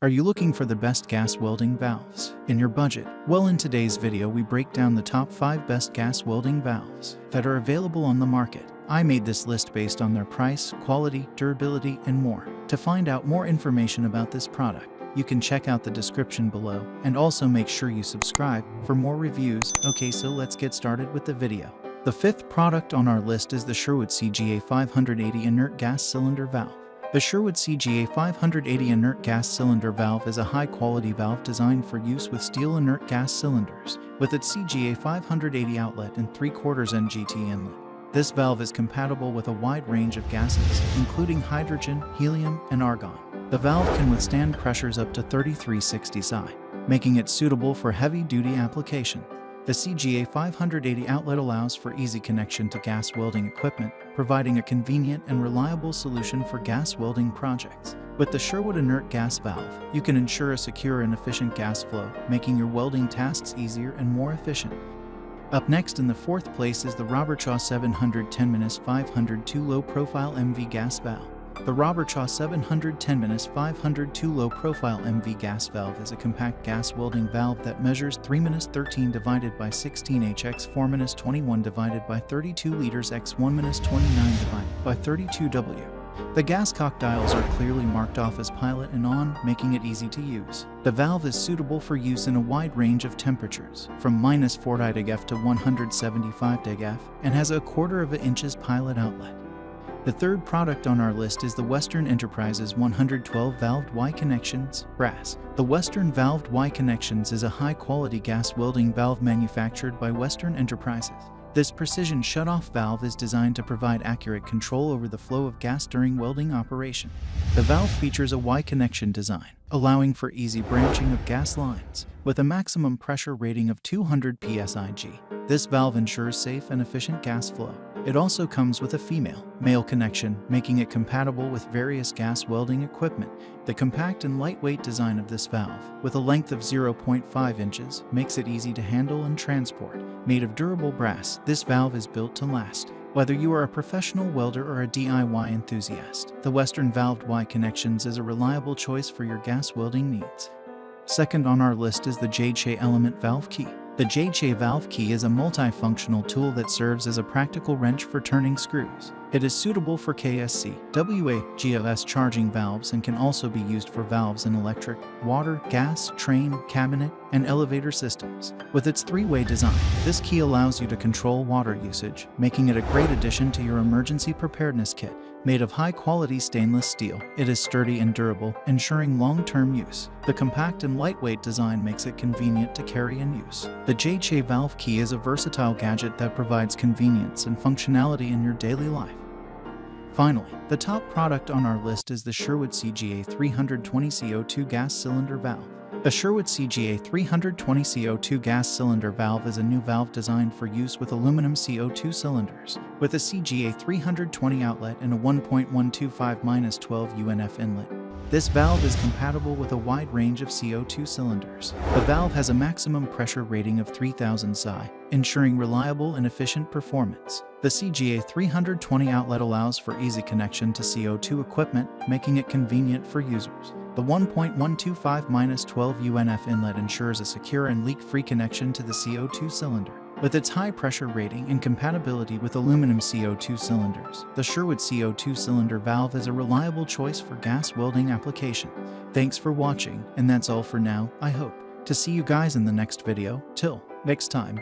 Are you looking for the best gas welding valves in your budget? Well, in today's video we break down the top 5 best gas welding valves that are available on the market. I made this list based on their price, quality, durability, and more. To find out more information about this product, you can check out the description below, and also make sure you subscribe for more reviews. Okay, so let's get started with the video. The 5th product on our list is the Sherwood CGA 580 Inert Gas Cylinder Valve. The Sherwood CGA 580 Inert Gas Cylinder Valve is a high-quality valve designed for use with steel inert gas cylinders, with its CGA 580 outlet and 3/4 NGT inlet. This valve is compatible with a wide range of gases, including hydrogen, helium, and argon. The valve can withstand pressures up to 3360 psi, making it suitable for heavy-duty application. The CGA 580 outlet allows for easy connection to gas welding equipment, providing a convenient and reliable solution for gas welding projects. With the Sherwood Inert Gas Valve, you can ensure a secure and efficient gas flow, making your welding tasks easier and more efficient. Up next in the 4th place is the Robertshaw 710-502 Low-Profile MV Gas Valve. The Robertshaw 710-502 Low-Profile MV Gas Valve is a compact gas welding valve that measures 3-13 divided by 16 x 4-21 divided by 32 liters x 1-29 divided by 32 W. The gascock dials are clearly marked off as pilot and on, making it easy to use. The valve is suitable for use in a wide range of temperatures, from -4 degF to 175 degF, and has a 1/4 inches pilot outlet. The 3rd product on our list is the Western Enterprises 112 Valved Y Connections, brass. The Western Valved Y Connections is a high-quality gas welding valve manufactured by Western Enterprises. This precision shutoff valve is designed to provide accurate control over the flow of gas during welding operation. The valve features a Y connection design, allowing for easy branching of gas lines, with a maximum pressure rating of 200 psig. This valve ensures safe and efficient gas flow. It also comes with a female-male connection, making it compatible with various gas welding equipment. The compact and lightweight design of this valve, with a length of 0.5 inches, makes it easy to handle and transport. Made of durable brass, this valve is built to last. Whether you are a professional welder or a DIY enthusiast, the Western Valved Y Connections is a reliable choice for your gas welding needs. Second on our list is the Jadeshay Element Valve Key. The Jadeshay Valve Key is a multifunctional tool that serves as a practical wrench for turning screws. It is suitable for KSC, WA, GLS charging valves and can also be used for valves in electric, water, gas, train, cabinet, and elevator systems. With its 3-way design, this key allows you to control water usage, making it a great addition to your emergency preparedness kit. Made of high-quality stainless steel, it is sturdy and durable, ensuring long-term use. The compact and lightweight design makes it convenient to carry and use. The Jadeshay Valve Key is a versatile gadget that provides convenience and functionality in your daily life. Finally, the top product on our list is the Sherwood CGA 320 CO2 Gas Cylinder Valve. The Sherwood CGA 320 CO2 gas cylinder valve is a new valve designed for use with aluminum CO2 cylinders, with a CGA 320 outlet and a 1.125-12 UNF inlet. This valve is compatible with a wide range of CO2 cylinders. The valve has a maximum pressure rating of 3000 psi, ensuring reliable and efficient performance. The CGA 320 outlet allows for easy connection to CO2 equipment, making it convenient for users. The 1.125-12 UNF inlet ensures a secure and leak-free connection to the CO2 cylinder. With its high pressure rating and compatibility with aluminum CO2 cylinders, the Sherwood CO2 cylinder valve is a reliable choice for gas welding application. Thanks for watching, and that's all for now. I hope to see you guys in the next video. Till next time.